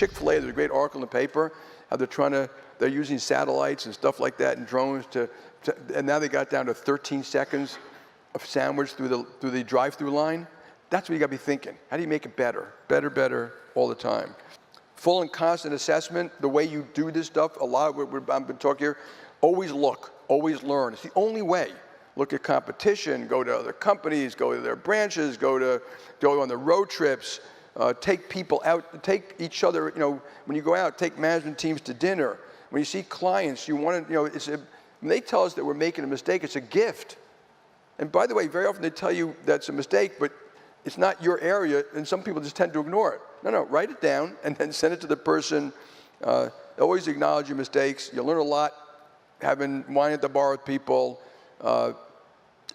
Chick-fil-A, there's a great article in the paper how they're using satellites and stuff like that and drones and now they got down to 13 seconds of sandwich through the drive-through line. That's what you got to be thinking. How do you make it better, better all the time? Full and constant assessment, the way you do this stuff, a lot of what I've been talking here, always look, always learn. It's the only way. Look at competition, go to other companies, go to their branches, go on the road trips, take people out, take each other, when you go out, take management teams to dinner. When you see clients, you want to, when they tell us that we're making a mistake, it's a gift. And by the way, very often they tell you that's a mistake, but it's not your area, and some people just tend to ignore it. No, write it down and then send it to the person. Always acknowledge your mistakes. You'll learn a lot having wine at the bar with people.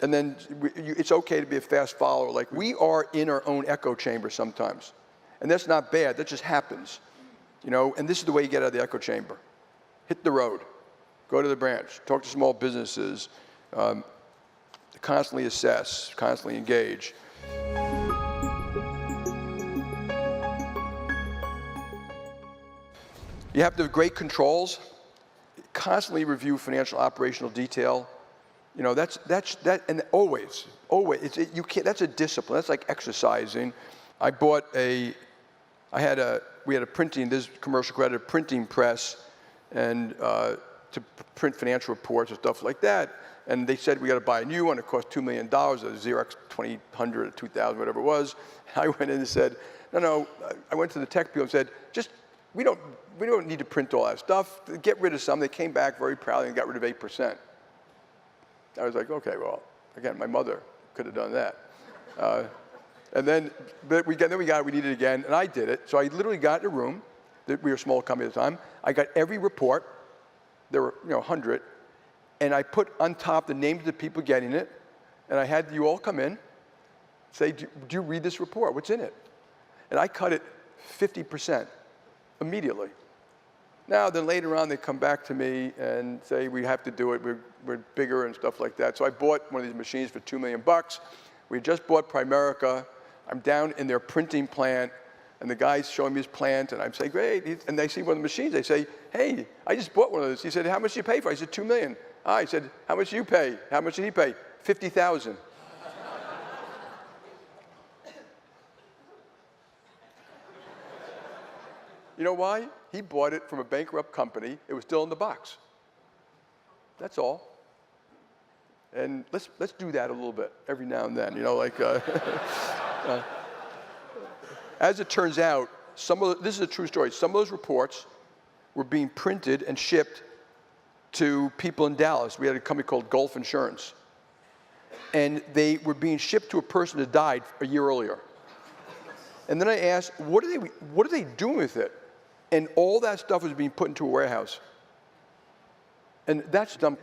And then it's okay to be a fast follower. Like, we are in our own echo chamber sometimes. And that's not bad, that just happens. And this is the way you get out of the echo chamber. Hit the road, go to the branch, talk to small businesses, constantly assess, constantly engage. You have to have great controls, constantly review financial operational detail. And always, you can't, that's a discipline, that's like exercising. We had a printing, this commercial credit, a printing press, and to print financial reports and stuff like that. And they said, we got to buy a new one, it cost $2 million, a Xerox 2000 or 2000, whatever it was. And I went in and said, no, I went to the tech people and said, we don't need to print all that stuff, get rid of some. They came back very proudly and got rid of 8%. I was like, okay, well, again, my mother could have done that. But we needed it again, and I did it. So I literally got in a room, we were a small company at the time. I got every report, there were 100, and I put on top the names of the people getting it, and I had you all come in, say, do you read this report? What's in it? And I cut it 50% immediately. Now, then later on, they come back to me and say, we have to do it, we're bigger and stuff like that. So I bought one of these machines for $2 million. We just bought Primerica. I'm down in their printing plant, and the guy's showing me his plant, and I'm saying, great. And they see one of the machines. They say, hey, I just bought one of those. He said, how much did you pay for it? I said, $2 million. I said, how much did you pay? How much did he pay? $50,000. You know why? He bought it from a bankrupt company. It was still in the box. That's all. And let's do that a little bit every now and then. As it turns out, this is a true story. Some of those reports were being printed and shipped to people in Dallas. We had a company called Gulf Insurance. And they were being shipped to a person that died a year earlier. And then I asked, what are they doing with it? And all that stuff was being put into a warehouse. And that's dumb.